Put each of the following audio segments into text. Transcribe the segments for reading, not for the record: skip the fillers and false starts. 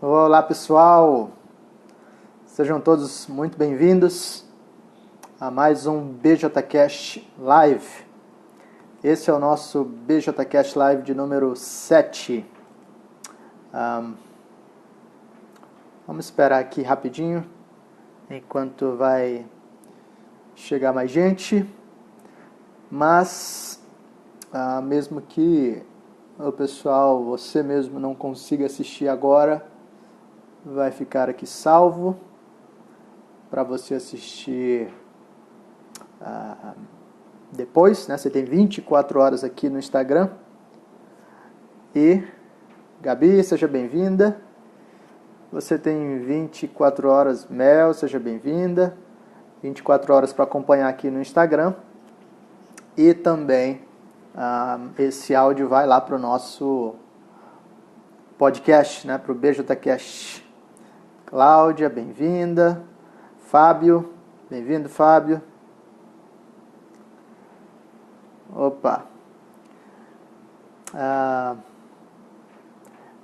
Olá pessoal, sejam todos muito bem-vindos a mais um BJCast Live. Esse é o nosso BJCast Live de número 7. Vamos esperar aqui rapidinho, enquanto vai chegar mais gente. Mas, mesmo que o pessoal, você mesmo não consiga assistir agora, vai ficar aqui salvo para você assistir depois, né? Você tem 24 horas aqui no Instagram. E Gabi, seja bem-vinda. Você tem 24 horas, Mel, seja bem-vinda. 24 horas para acompanhar aqui no Instagram. E também esse áudio vai lá para o nosso podcast, né? Para o BJCast. Cláudia, bem-vinda. Fábio, bem-vindo, Fábio. Opa.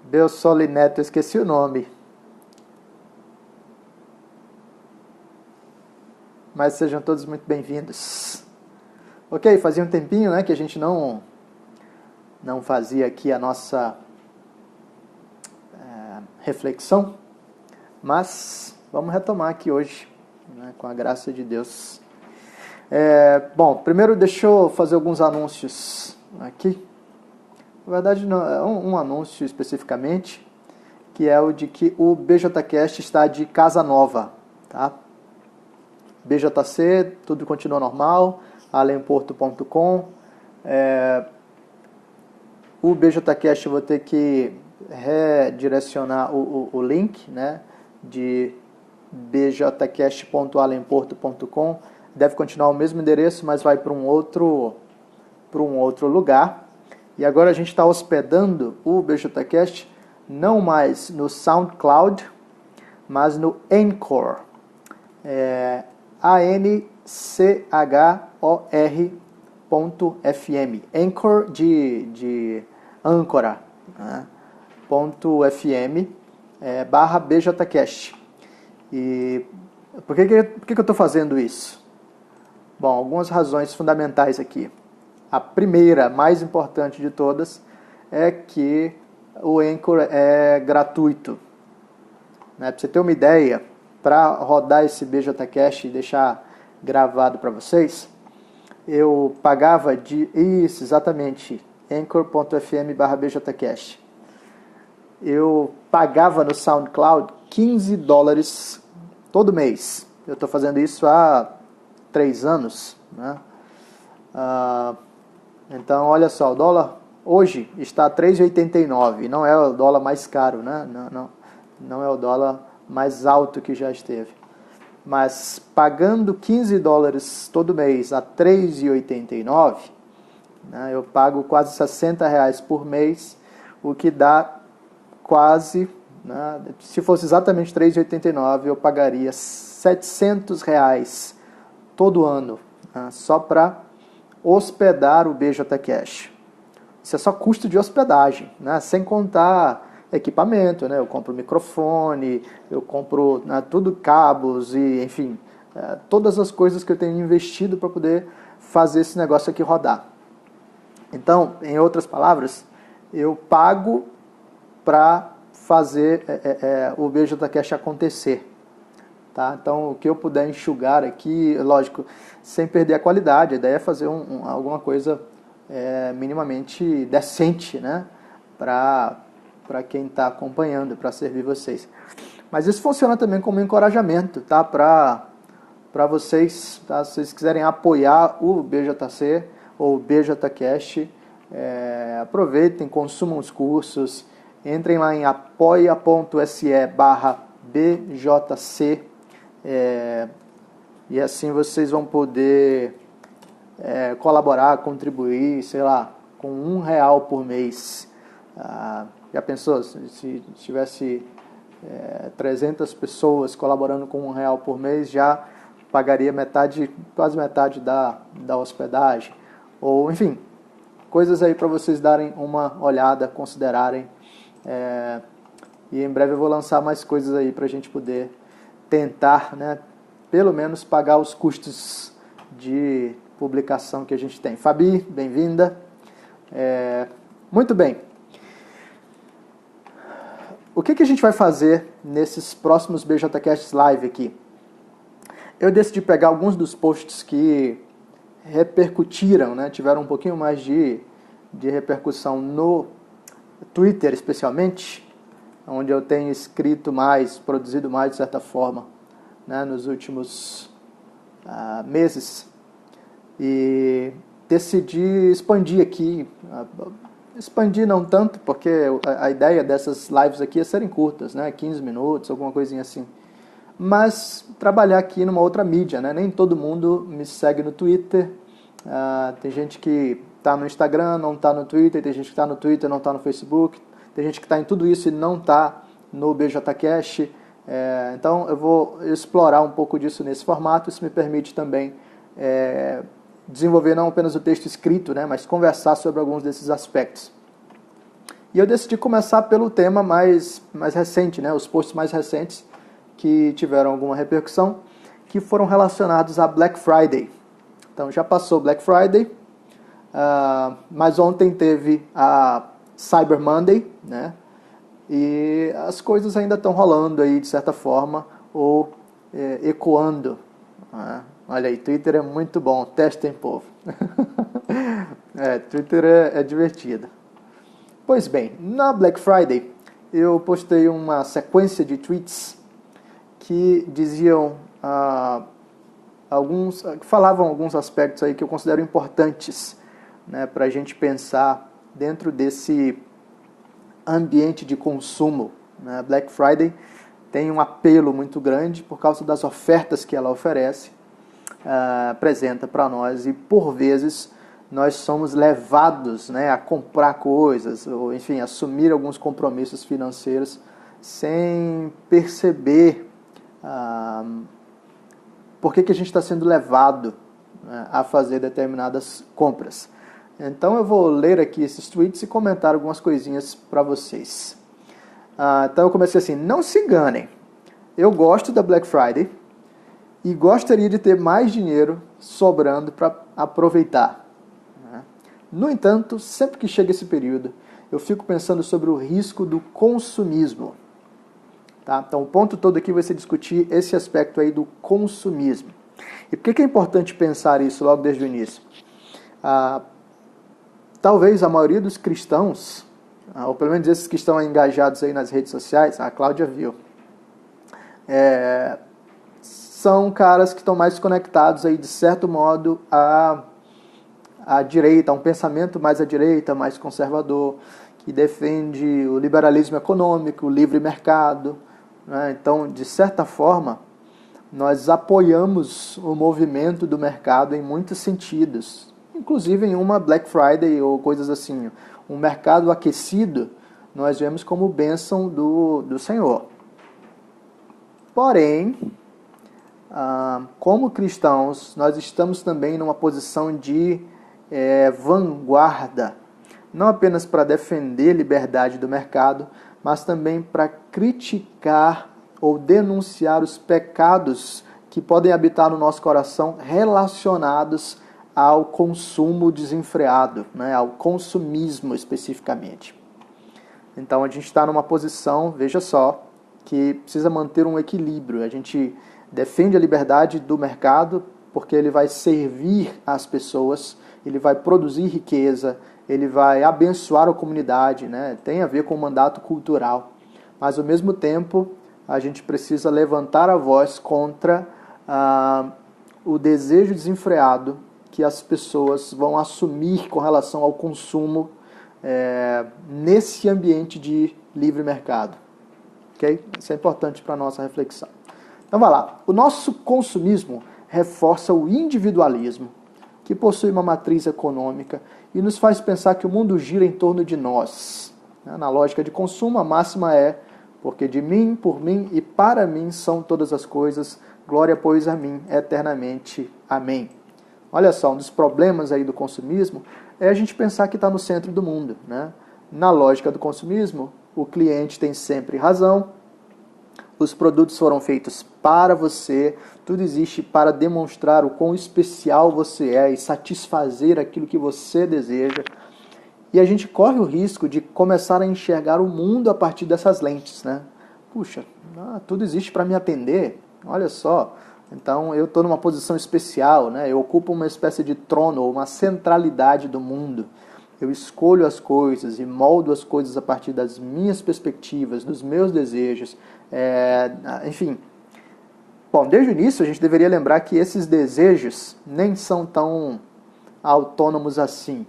Belsoli Neto, eu esqueci o nome. Mas sejam todos muito bem-vindos. Ok, fazia um tempinho, né, que a gente não fazia aqui a nossa reflexão. Mas vamos retomar aqui hoje, né, com a graça de Deus. Bom, primeiro deixa eu fazer alguns anúncios aqui. Na verdade, não, é um anúncio especificamente, que é o de que o BJCast está de casa nova. Tá? BJC, tudo continua normal, alemporto.com. O BJCast eu vou ter que redirecionar o link, né, de bjcast.alemporto.com. Deve continuar o mesmo endereço, mas vai para um outro lugar. E agora a gente está hospedando o BJCast não mais no SoundCloud, mas no Anchor. ANCHOR.fm. Anchor de âncora, né? .fm / BJCast. E por que eu estou fazendo isso? Bom, algumas razões fundamentais aqui. A primeira, mais importante de todas, é que o Anchor é gratuito. Né? Para você ter uma ideia, para rodar esse BJCast e deixar gravado para vocês, eu pagava exatamente, anchor.fm / BJCast. Eu pagava no SoundCloud $15 todo mês. Eu estou fazendo isso há 3 anos. Né? Então, olha só, o dólar hoje está a 3,89. Não é o dólar mais caro, né? Não é o dólar mais alto que já esteve. Mas pagando $15 todo mês a 3,89, né, eu pago quase R$60 por mês, o que dá quase, né, se fosse exatamente 3,89, eu pagaria R$700 todo ano, né, só para hospedar o BJCast. Isso é só custo de hospedagem, né, sem contar equipamento, né? Eu compro microfone, eu compro, né, tudo, cabos e, enfim, todas as coisas que eu tenho investido para poder fazer esse negócio aqui rodar. Então, em outras palavras, eu pago para fazer o BJCast acontecer. Tá? Então, o que eu puder enxugar aqui, lógico, sem perder a qualidade, a ideia é fazer alguma coisa minimamente decente, né? Para quem está acompanhando, para servir vocês. Mas isso funciona também como encorajamento, tá? Para vocês, tá? Se vocês quiserem apoiar o BJC ou o BJCast, aproveitem, consumam os cursos, entrem lá em apoia.se / BJC, e assim vocês vão poder colaborar, contribuir, sei lá, com R$1 por mês. Já pensou se tivesse 300 pessoas colaborando com R$1 por mês, já pagaria quase metade da hospedagem? Ou, enfim, coisas aí para vocês darem uma olhada, considerarem E em breve eu vou lançar mais coisas aí para a gente poder tentar, né, pelo menos pagar os custos de publicação que a gente tem. Fabi, bem-vinda. Muito bem. O que a gente vai fazer nesses próximos BJCasts Live aqui? Eu decidi pegar alguns dos posts que repercutiram, né, tiveram um pouquinho mais de repercussão no Twitter, especialmente, onde eu tenho escrito mais, produzido mais, de certa forma, né, nos últimos meses. E decidi expandir aqui, expandir não tanto, porque a ideia dessas lives aqui é serem curtas, né, 15 minutos, alguma coisinha assim. Mas trabalhar aqui numa outra mídia, né? Nem todo mundo me segue no Twitter, tem gente que está no Instagram, não está no Twitter, tem gente que está no Twitter, não está no Facebook, tem gente que está em tudo isso e não está no BJCast, então eu vou explorar um pouco disso nesse formato. Isso me permite também desenvolver não apenas o texto escrito, né, mas conversar sobre alguns desses aspectos. E eu decidi começar pelo tema mais recente, né, os posts mais recentes que tiveram alguma repercussão, que foram relacionados a Black Friday. Então já passou Black Friday, mas ontem teve a Cyber Monday, né? E as coisas ainda estão rolando aí de certa forma, ou ecoando. Olha aí, Twitter é muito bom, testem, povo. Twitter é divertido. Pois bem, na Black Friday eu postei uma sequência de tweets que diziam que falavam alguns aspectos aí que eu considero importantes, né, para a gente pensar dentro desse ambiente de consumo, né? Black Friday tem um apelo muito grande por causa das ofertas que ela oferece, apresenta para nós, e por vezes nós somos levados, né, a comprar coisas, ou enfim, assumir alguns compromissos financeiros sem perceber por que a gente está sendo levado, né, a fazer determinadas compras. Então eu vou ler aqui esses tweets e comentar algumas coisinhas para vocês. Então eu comecei assim: não se enganem, eu gosto da Black Friday e gostaria de ter mais dinheiro sobrando para aproveitar. No entanto, sempre que chega esse período, eu fico pensando sobre o risco do consumismo. Tá? Então o ponto todo aqui vai ser discutir esse aspecto aí do consumismo. E por que é importante pensar isso logo desde o início? Talvez a maioria dos cristãos, ou pelo menos esses que estão engajados aí nas redes sociais, a Cláudia viu, são caras que estão mais conectados aí, de certo modo, à direita, a um pensamento mais à direita, mais conservador, que defende o liberalismo econômico, o livre mercado, né? Então, de certa forma, nós apoiamos o movimento do mercado em muitos sentidos, inclusive em uma Black Friday ou coisas assim. Um mercado aquecido nós vemos como bênção do Senhor. Porém, como cristãos, nós estamos também numa posição de vanguarda, não apenas para defender a liberdade do mercado, mas também para criticar ou denunciar os pecados que podem habitar no nosso coração relacionados ao consumo desenfreado, né, ao consumismo especificamente. Então a gente está numa posição, veja só, que precisa manter um equilíbrio. A gente defende a liberdade do mercado porque ele vai servir as pessoas, ele vai produzir riqueza, ele vai abençoar a comunidade, né? Tem a ver com o mandato cultural. Mas ao mesmo tempo a gente precisa levantar a voz contra o desejo desenfreado que as pessoas vão assumir com relação ao consumo nesse ambiente de livre mercado. Okay? Isso é importante para a nossa reflexão. Então vai lá. O nosso consumismo reforça o individualismo, que possui uma matriz econômica e nos faz pensar que o mundo gira em torno de nós. Na lógica de consumo, a máxima é: porque de mim, por mim e para mim são todas as coisas, glória, pois, a mim eternamente. Amém. Olha só, um dos problemas aí do consumismo é a gente pensar que está no centro do mundo, né? Na lógica do consumismo, o cliente tem sempre razão, os produtos foram feitos para você, tudo existe para demonstrar o quão especial você é e satisfazer aquilo que você deseja. E a gente corre o risco de começar a enxergar o mundo a partir dessas lentes, né? Puxa, tudo existe para me atender, olha só. Então eu estou numa posição especial, né? Eu ocupo uma espécie de trono, ou uma centralidade do mundo. Eu escolho as coisas e moldo as coisas a partir das minhas perspectivas, dos meus desejos, enfim. Bom, desde o início a gente deveria lembrar que esses desejos nem são tão autônomos assim.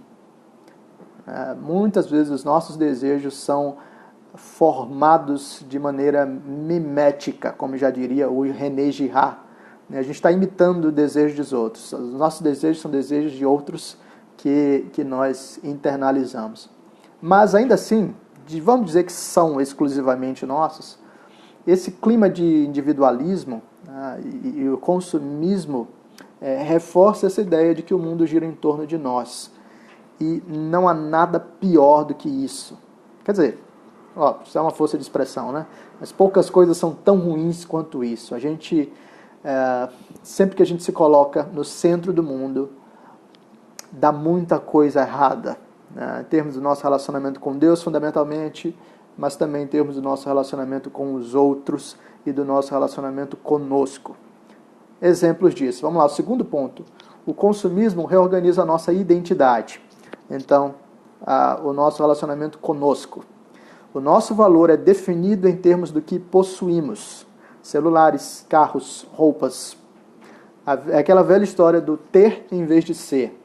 Muitas vezes os nossos desejos são formados de maneira mimética, como já diria o René Girard. A gente está imitando o desejo dos outros. Os nossos desejos são desejos de outros que nós internalizamos. Mas ainda assim, vamos dizer que são exclusivamente nossos, esse clima de individualismo e o consumismo reforça essa ideia de que o mundo gira em torno de nós. E não há nada pior do que isso. Quer dizer, isso é uma força de expressão, né? Mas poucas coisas são tão ruins quanto isso. A gente, sempre que a gente se coloca no centro do mundo, dá muita coisa errada, né? Em termos do nosso relacionamento com Deus, fundamentalmente, mas também em termos do nosso relacionamento com os outros e do nosso relacionamento conosco. Exemplos disso. Vamos lá, o segundo ponto. O consumismo reorganiza a nossa identidade. Então, o nosso relacionamento conosco. O nosso valor é definido em termos do que possuímos. Celulares, carros, roupas. É aquela velha história do ter em vez de ser.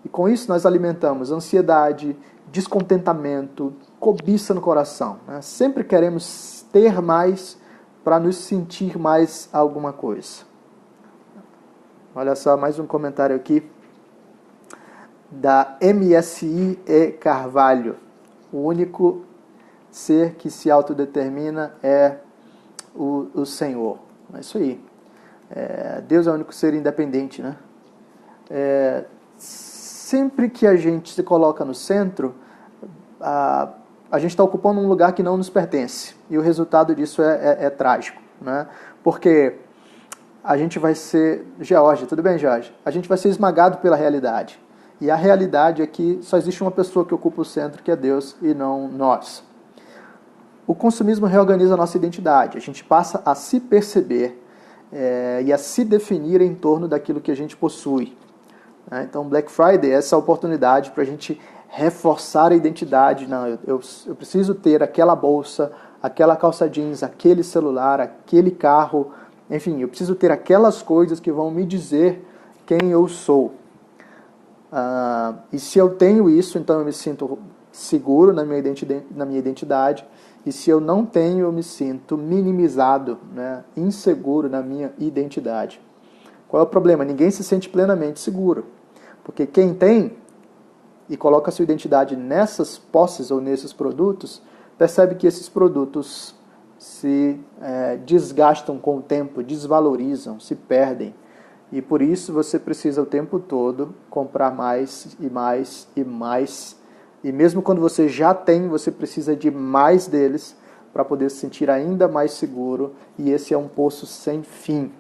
E com isso nós alimentamos ansiedade, descontentamento, cobiça no coração, né? Sempre queremos ter mais para nos sentir mais alguma coisa. Olha só, mais um comentário aqui da MSI E. Carvalho. O único ser que se autodetermina é o Senhor. É isso aí. Deus é o único ser independente, né? Sempre que a gente se coloca no centro, a gente está ocupando um lugar que não nos pertence. E o resultado disso é trágico, né? Porque a gente vai ser... George, tudo bem, George? A gente vai ser esmagado pela realidade. E a realidade é que só existe uma pessoa que ocupa o centro, que é Deus, e não nós. O consumismo reorganiza a nossa identidade. A gente passa a se perceber e a se definir em torno daquilo que a gente possui. Então, Black Friday é essa oportunidade para a gente reforçar a identidade. Não, eu preciso ter aquela bolsa, aquela calça jeans, aquele celular, aquele carro. Enfim, eu preciso ter aquelas coisas que vão me dizer quem eu sou. E se eu tenho isso, então eu me sinto seguro na minha identidade. E se eu não tenho, eu me sinto minimizado, né, inseguro na minha identidade. Qual é o problema? Ninguém se sente plenamente seguro. Porque quem tem e coloca a sua identidade nessas posses ou nesses produtos, percebe que esses produtos se desgastam com o tempo, desvalorizam, se perdem. E por isso você precisa o tempo todo comprar mais e mais e mais. E mesmo quando você já tem, você precisa de mais deles para poder se sentir ainda mais seguro. E esse é um poço sem fim.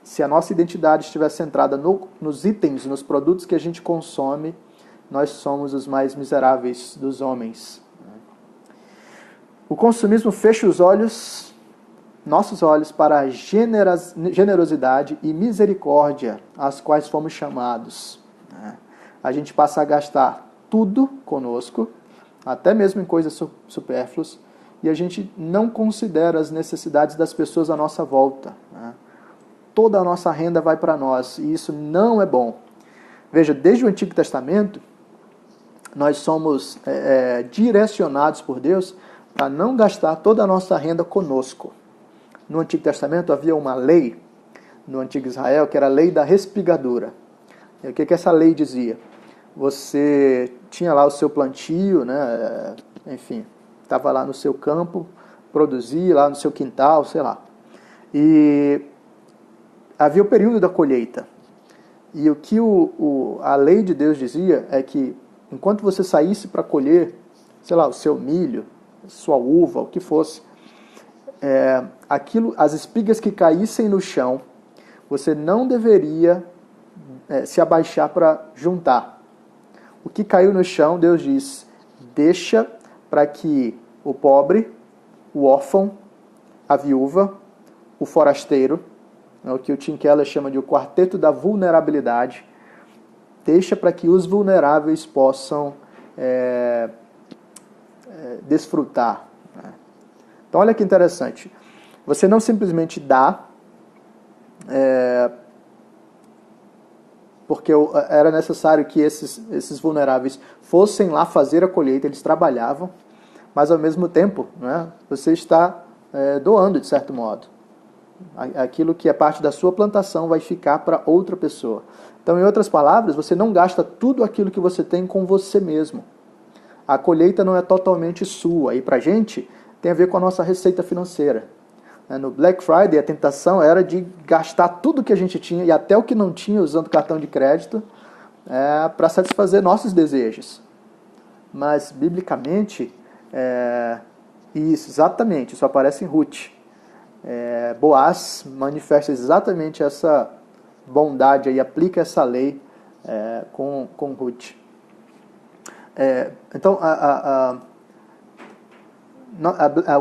Se a nossa identidade estiver centrada nos itens, nos produtos que a gente consome, nós somos os mais miseráveis dos homens. O consumismo fecha os olhos, nossos olhos, para a generosidade e misericórdia às quais fomos chamados. A gente passa a gastar tudo conosco, até mesmo em coisas supérfluas, e a gente não considera as necessidades das pessoas à nossa volta. Toda a nossa renda vai para nós, e isso não é bom. Veja, desde o Antigo Testamento, nós somos direcionados por Deus para não gastar toda a nossa renda conosco. No Antigo Testamento havia uma lei, no Antigo Israel, que era a lei da respigadura. E o que essa lei dizia? Você tinha lá o seu plantio, né? Enfim, estava lá no seu campo, produzia lá no seu quintal, sei lá. E havia o período da colheita. E o que a lei de Deus dizia é que, enquanto você saísse para colher, sei lá, o seu milho, sua uva, o que fosse, as espigas que caíssem no chão, você não deveria se abaixar para juntar. O que caiu no chão, Deus diz, deixa para que o pobre, o órfão, a viúva, o forasteiro, o que o Tim Keller chama de o quarteto da vulnerabilidade, deixa para que os vulneráveis possam desfrutar. Então olha que interessante, você não simplesmente dá, porque era necessário que esses vulneráveis fossem lá fazer a colheita, eles trabalhavam, mas ao mesmo tempo, né, você está doando de certo modo. Aquilo que é parte da sua plantação vai ficar para outra pessoa. Então, em outras palavras, você não gasta tudo aquilo que você tem com você mesmo. A colheita não é totalmente sua. E para a gente, tem a ver com a nossa receita financeira. No Black Friday, a tentação era de gastar tudo que a gente tinha, e até o que não tinha, usando cartão de crédito, para satisfazer nossos desejos. Mas, biblicamente, exatamente, isso aparece em Ruth. Boaz manifesta exatamente essa bondade e aplica essa lei com Ruth. Então,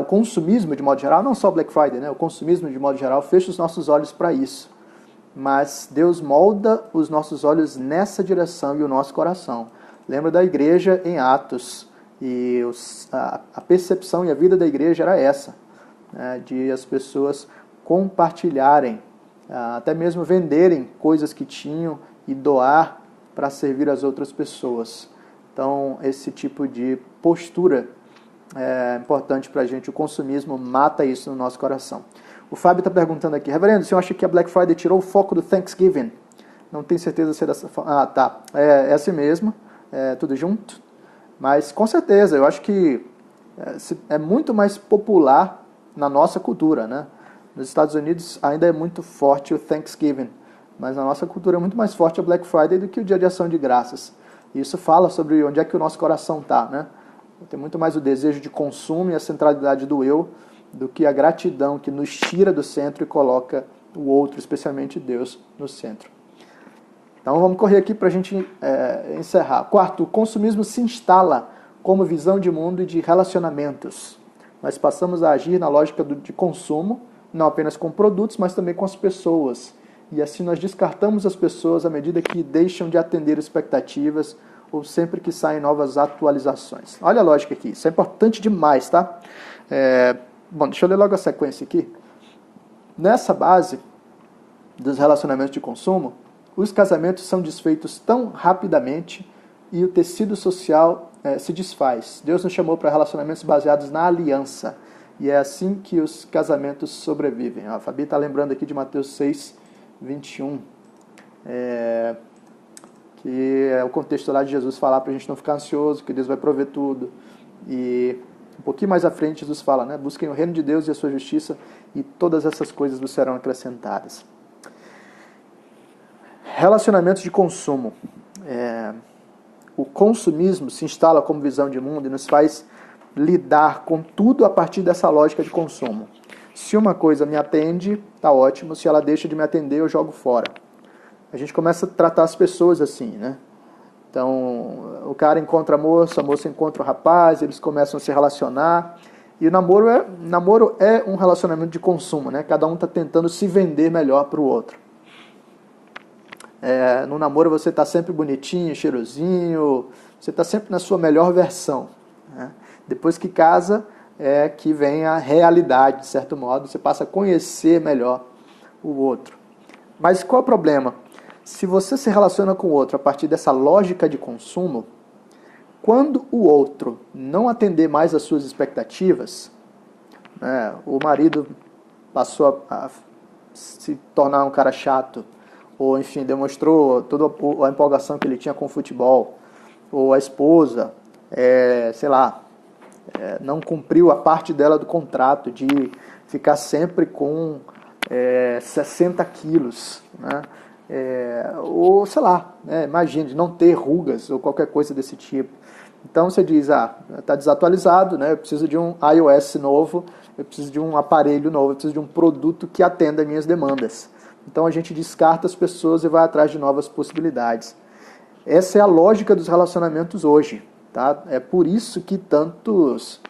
o consumismo, de modo geral, não só Black Friday, né? O consumismo, de modo geral, fecha os nossos olhos para isso. Mas Deus molda os nossos olhos nessa direção e o nosso coração. Lembra da igreja em Atos, e a percepção e a vida da igreja era essa, né? De as pessoas compartilharem, até mesmo venderem coisas que tinham e doar para servir as outras pessoas. Então, esse tipo de postura é importante para a gente. O consumismo mata isso no nosso coração. O Fábio está perguntando aqui: reverendo, o senhor acha que a Black Friday tirou o foco do Thanksgiving? Não tenho certeza se é dessa forma. Ah, tá. É assim mesmo, tudo junto. Mas, com certeza, eu acho que é muito mais popular na nossa cultura, né? Nos Estados Unidos ainda é muito forte o Thanksgiving, mas na nossa cultura é muito mais forte a Black Friday do que o Dia de Ação de Graças. E isso fala sobre onde é que o nosso coração está, né? Tem muito mais o desejo de consumo e a centralidade do eu do que a gratidão que nos tira do centro e coloca o outro, especialmente Deus, no centro. Então vamos correr aqui para a gente encerrar. Quarto, o consumismo se instala como visão de mundo e de relacionamentos. Nós passamos a agir na lógica de consumo, não apenas com produtos, mas também com as pessoas. E assim nós descartamos as pessoas à medida que deixam de atender expectativas ou sempre que saem novas atualizações. Olha a lógica aqui, isso é importante demais, tá? Bom, deixa eu ler logo a sequência aqui. Nessa base dos relacionamentos de consumo, os casamentos são desfeitos tão rapidamente e o tecido social se desfaz. Deus nos chamou para relacionamentos baseados na aliança. E é assim que os casamentos sobrevivem. A Fabi está lembrando aqui de Mateus 6, 21. Que é o contexto lá de Jesus falar para a gente não ficar ansioso, que Deus vai prover tudo. E um pouquinho mais à frente Jesus fala, né? Busquem o reino de Deus e a sua justiça e todas essas coisas vos serão acrescentadas. Relacionamentos de consumo. O consumismo se instala como visão de mundo e nos faz lidar com tudo a partir dessa lógica de consumo. Se uma coisa me atende, tá ótimo. Se ela deixa de me atender, eu jogo fora. A gente começa a tratar as pessoas assim, né? Então, o cara encontra a moça encontra o rapaz, eles começam a se relacionar. E o namoro é um relacionamento de consumo, né? Cada um está tentando se vender melhor para o outro. No namoro você está sempre bonitinho, cheirosinho, você está sempre na sua melhor versão, né? Depois que casa, que vem a realidade, de certo modo, você passa a conhecer melhor o outro. Mas qual é o problema? Se você se relaciona com o outro a partir dessa lógica de consumo, quando o outro não atender mais às suas expectativas, né, o marido passou a se tornar um cara chato, ou enfim, demonstrou toda a empolgação que ele tinha com o futebol, ou a esposa, não cumpriu a parte dela do contrato de ficar sempre com 60 quilos, né? ou sei lá, né, imagine, não ter rugas ou qualquer coisa desse tipo. Então você diz, está desatualizado, né, eu preciso de um iOS novo, eu preciso de um aparelho novo, eu preciso de um produto que atenda às minhas demandas. Então a gente descarta as pessoas e vai atrás de novas possibilidades. Essa é a lógica dos relacionamentos hoje. Tá? É por isso que tantos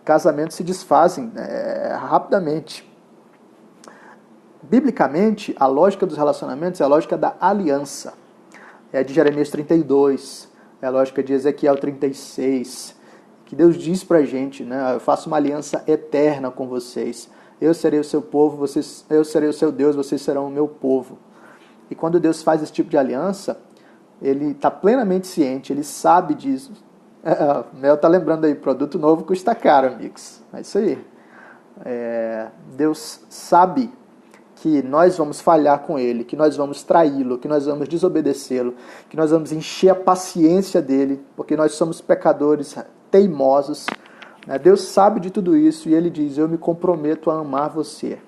casamentos se desfazem rapidamente. Biblicamente, a lógica dos relacionamentos é a lógica da aliança. É a de Jeremias 32, é a lógica de Ezequiel 36, que Deus diz pra gente, né? Eu faço uma aliança eterna com vocês. Eu serei o seu povo, eu serei o seu Deus, vocês serão o meu povo. E quando Deus faz esse tipo de aliança, ele está plenamente ciente, ele sabe disso. O Mel está lembrando aí, produto novo custa caro, amigos. É isso aí. Deus sabe que nós vamos falhar com ele, que nós vamos traí-lo, que nós vamos desobedecê-lo, que nós vamos encher a paciência dele, porque nós somos pecadores teimosos. Deus sabe de tudo isso e ele diz, eu me comprometo a amar você.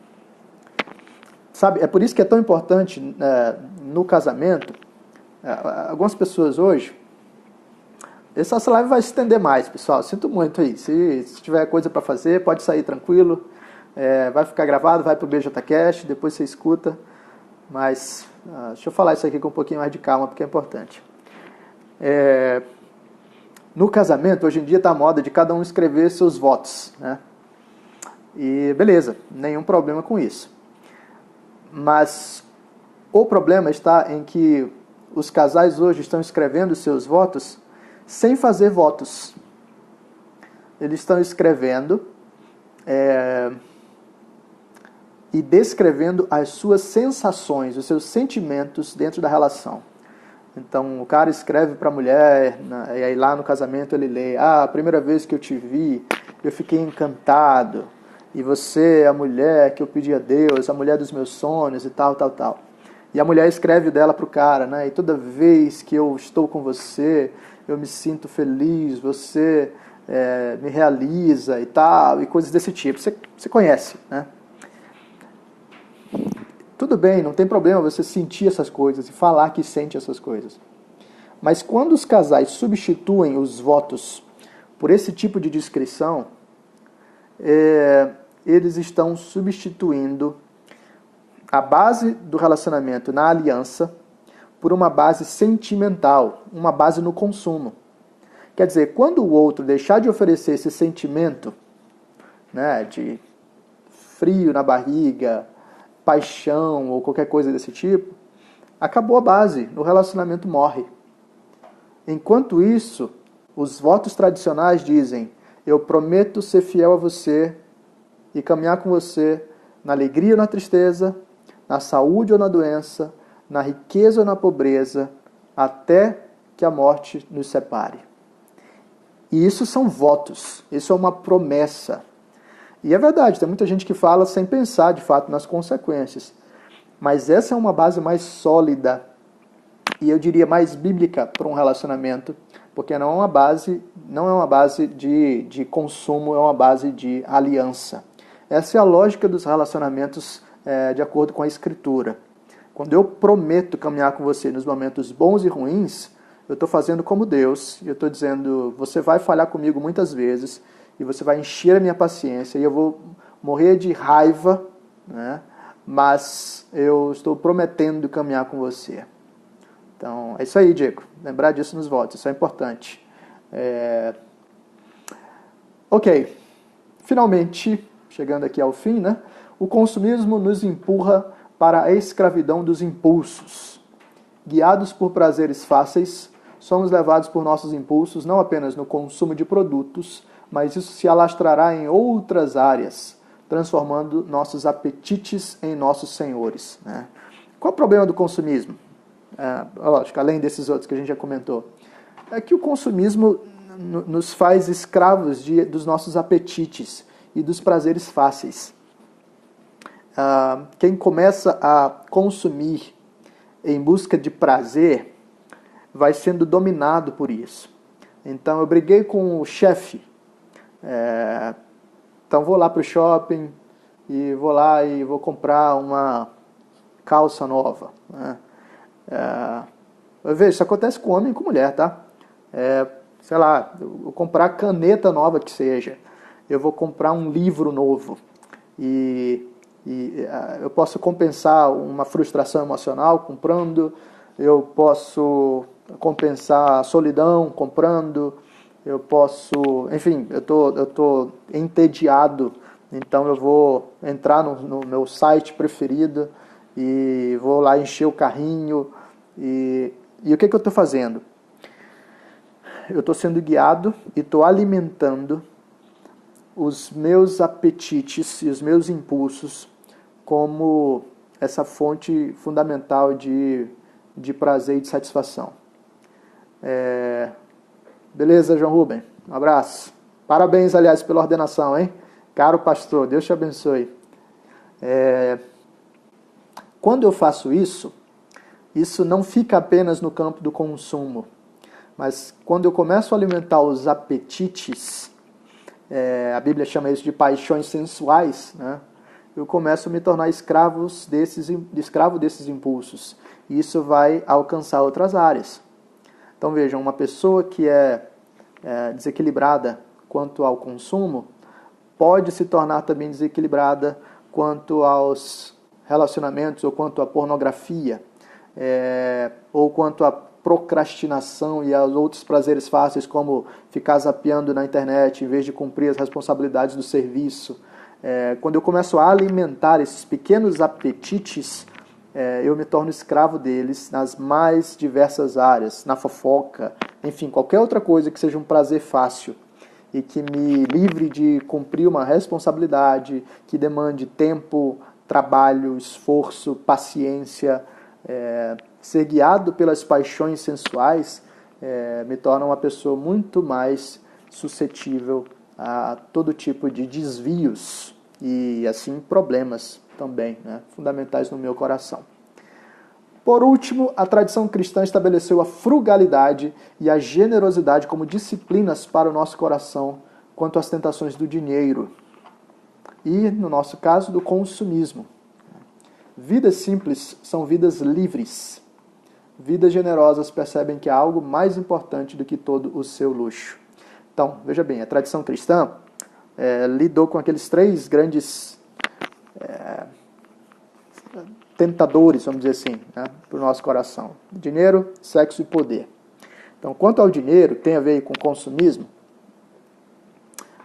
Sabe, é por isso que é tão importante no casamento, algumas pessoas hoje, essa live vai se estender mais, pessoal, sinto muito aí, se tiver coisa para fazer, pode sair tranquilo, vai ficar gravado, vai pro BJCast, depois você escuta, mas deixa eu falar isso aqui com um pouquinho mais de calma, porque é importante. No casamento, hoje em dia está a moda de cada um escrever seus votos, né? E beleza, nenhum problema com isso. Mas o problema está em que os casais hoje estão escrevendo seus votos sem fazer votos. Eles estão escrevendo e descrevendo as suas sensações, os seus sentimentos dentro da relação. Então o cara escreve para a mulher, e aí lá no casamento ele lê, a primeira vez que eu te vi, eu fiquei encantado, e você é a mulher que eu pedi a Deus, a mulher dos meus sonhos e tal, tal, tal. E a mulher escreve dela para o cara, né? E toda vez que eu estou com você, eu me sinto feliz, você me realiza e tal, e coisas desse tipo. Você conhece, né? Tudo bem, não tem problema você sentir essas coisas e falar que sente essas coisas. Mas quando os casais substituem os votos por esse tipo de descrição, eles estão substituindo a base do relacionamento na aliança por uma base sentimental, uma base no consumo. Quer dizer, quando o outro deixar de oferecer esse sentimento, né, de frio na barriga, paixão ou qualquer coisa desse tipo, acabou a base, o relacionamento morre. Enquanto isso, os votos tradicionais dizem, eu prometo ser fiel a você e caminhar com você na alegria ou na tristeza, na saúde ou na doença, na riqueza ou na pobreza, até que a morte nos separe. E isso são votos, isso é uma promessa. E é verdade, tem muita gente que fala sem pensar, de fato, nas consequências. Mas essa é uma base mais sólida e eu diria mais bíblica para um relacionamento, porque não é uma base de consumo, é uma base de aliança. Essa é a lógica dos relacionamentos de acordo com a Escritura. Quando eu prometo caminhar com você nos momentos bons e ruins, eu estou fazendo como Deus, e eu estou dizendo, você vai falhar comigo muitas vezes, e você vai encher a minha paciência, e eu vou morrer de raiva, né? Mas eu estou prometendo caminhar com você. Então, é isso aí, Diego. Lembrar disso nos votos, isso é importante. Ok. Finalmente, chegando aqui ao fim, né? O consumismo nos empurra para a escravidão dos impulsos. Guiados por prazeres fáceis, somos levados por nossos impulsos não apenas no consumo de produtos, mas isso se alastrará em outras áreas, transformando nossos apetites em nossos senhores, né? Qual o problema do consumismo? Lógico, além desses outros que a gente já comentou, é que o consumismo nos faz escravos dos nossos apetites e dos prazeres fáceis. Quem começa a consumir em busca de prazer vai sendo dominado por isso. Então, eu briguei com o chefe, então vou lá para o shopping e vou lá e vou comprar uma calça nova, né? Eu vejo, isso acontece com homem e com mulher, tá? Sei lá, eu vou comprar caneta nova que seja, eu vou comprar um livro novo e eu posso compensar uma frustração emocional comprando, eu posso compensar a solidão comprando, eu posso, enfim, eu tô entediado, então eu vou entrar no meu site preferido e vou lá encher o carrinho e o que eu estou fazendo? Eu estou sendo guiado e estou alimentando os meus apetites e os meus impulsos como essa fonte fundamental de prazer e de satisfação. Beleza, João Rubem? Um abraço. Parabéns, aliás, pela ordenação, hein? Caro pastor, Deus te abençoe. Quando eu faço isso não fica apenas no campo do consumo, mas quando eu começo a alimentar os apetites, a Bíblia chama isso de paixões sensuais, né? Eu começo a me tornar escravo desses impulsos. E isso vai alcançar outras áreas. Então vejam, uma pessoa que é desequilibrada quanto ao consumo, pode se tornar também desequilibrada quanto aos relacionamentos, ou quanto à pornografia, ou quanto à procrastinação e aos outros prazeres fáceis, como ficar zapeando na internet em vez de cumprir as responsabilidades do serviço. Quando eu começo a alimentar esses pequenos apetites, eu me torno escravo deles nas mais diversas áreas, na fofoca, enfim, qualquer outra coisa que seja um prazer fácil e que me livre de cumprir uma responsabilidade, que demande tempo, trabalho, esforço, paciência. Ser guiado pelas paixões sensuais me torna uma pessoa muito mais suscetível a todo tipo de desvios e assim problemas também, né, fundamentais no meu coração. Por último, a tradição cristã estabeleceu a frugalidade e a generosidade como disciplinas para o nosso coração quanto às tentações do dinheiro e, no nosso caso, do consumismo. Vidas simples são vidas livres. Vidas generosas percebem que há algo mais importante do que todo o seu luxo. Então, veja bem, a tradição cristã lidou com aqueles três grandes tentadores, vamos dizer assim, né, para o nosso coração: dinheiro, sexo e poder. Então, quanto ao dinheiro, tem a ver com consumismo,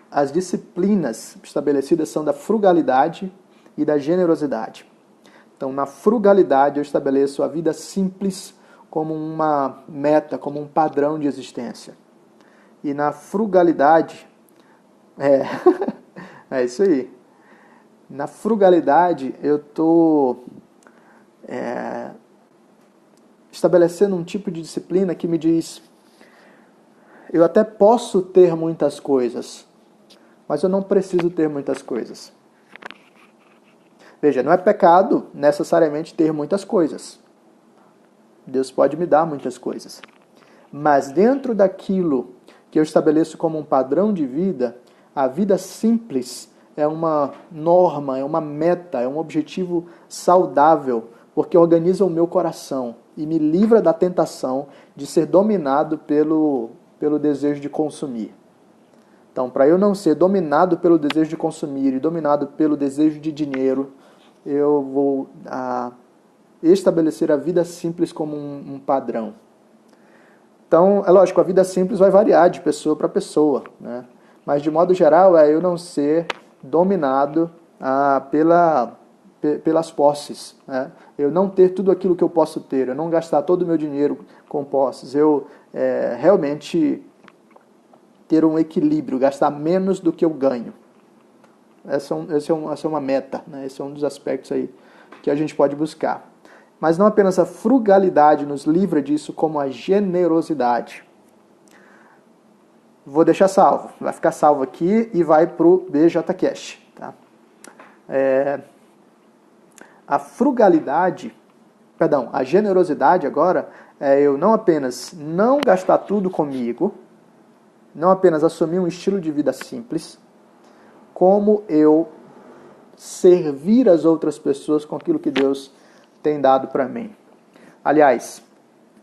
as disciplinas estabelecidas são da frugalidade e da generosidade. Então, na frugalidade, eu estabeleço a vida simples como uma meta, como um padrão de existência. E na frugalidade, é isso aí. Na frugalidade, eu estou estabelecendo um tipo de disciplina que me diz: eu até posso ter muitas coisas, mas eu não preciso ter muitas coisas. Veja, não é pecado necessariamente ter muitas coisas. Deus pode me dar muitas coisas. Mas dentro daquilo que eu estabeleço como um padrão de vida, a vida simples é uma norma, é uma meta, é um objetivo saudável, porque organiza o meu coração e me livra da tentação de ser dominado pelo desejo de consumir. Então, para eu não ser dominado pelo desejo de consumir e dominado pelo desejo de dinheiro, eu vou estabelecer a vida simples como um padrão. Então, é lógico, a vida simples vai variar de pessoa para pessoa, né? Mas, de modo geral, eu não ser dominado pelas posses, né? Eu não ter tudo aquilo que eu posso ter, eu não gastar todo o meu dinheiro com posses, eu realmente ter um equilíbrio, gastar menos do que eu ganho. Essa é uma meta, né? Esse é um dos aspectos aí que a gente pode buscar. Mas não apenas a frugalidade nos livra disso, como a generosidade. Vou deixar salvo, vai ficar salvo aqui e vai para o BJCast. Tá? A generosidade agora é eu não apenas não gastar tudo comigo, não apenas assumir um estilo de vida simples, como eu servir as outras pessoas com aquilo que Deus tem dado para mim. Aliás,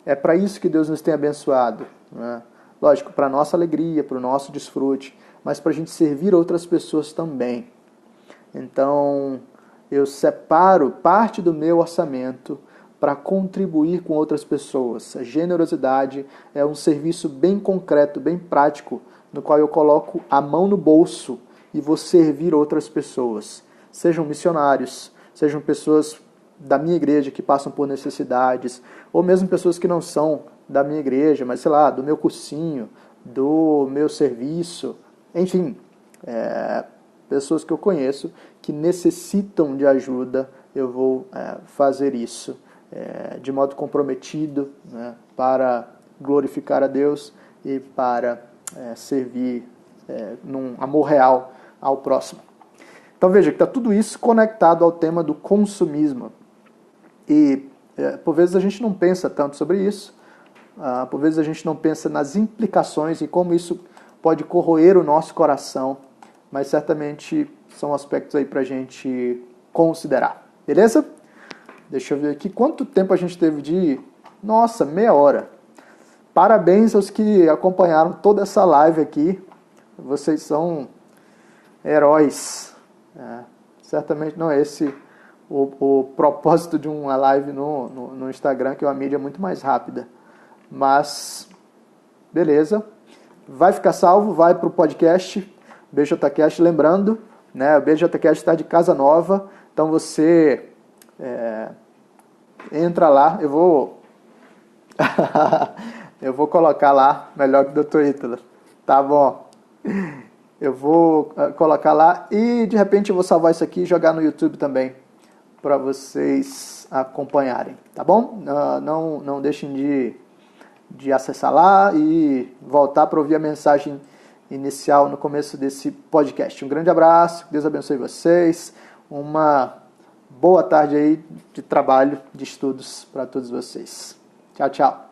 é para isso que Deus nos tem abençoado, né? Lógico, para a nossa alegria, para o nosso desfrute, mas para a gente servir outras pessoas também. Então, eu separo parte do meu orçamento para contribuir com outras pessoas. A generosidade é um serviço bem concreto, bem prático, no qual eu coloco a mão no bolso e vou servir outras pessoas. Sejam missionários, sejam pessoas da minha igreja que passam por necessidades, ou mesmo pessoas que não são da minha igreja, mas sei lá, do meu cursinho, do meu serviço, enfim, pessoas que eu conheço que necessitam de ajuda, eu vou fazer isso de modo comprometido, né, para glorificar a Deus e para servir num amor real ao próximo. Então veja que está tudo isso conectado ao tema do consumismo. E por vezes a gente não pensa tanto sobre isso, por vezes a gente não pensa nas implicações e como isso pode corroer o nosso coração, mas certamente são aspectos aí para a gente considerar. Beleza? Deixa eu ver aqui quanto tempo a gente teve de... Nossa, meia hora. Parabéns aos que acompanharam toda essa live aqui. Vocês são heróis. Certamente não é esse o propósito de uma live no Instagram, que é uma mídia muito mais rápida. Mas, beleza. Vai ficar salvo, vai para o podcast BJCast. Lembrando, né, o BJCast está de casa nova, então você entra lá. Eu vou colocar lá, melhor que o Dr. Ítalo. Tá bom. Eu vou colocar lá e de repente eu vou salvar isso aqui e jogar no YouTube também, para vocês acompanharem, tá bom? Não deixem de acessar lá e voltar para ouvir a mensagem inicial no começo desse podcast. Um grande abraço, que Deus abençoe vocês, uma boa tarde aí de trabalho, de estudos para todos vocês. Tchau, tchau.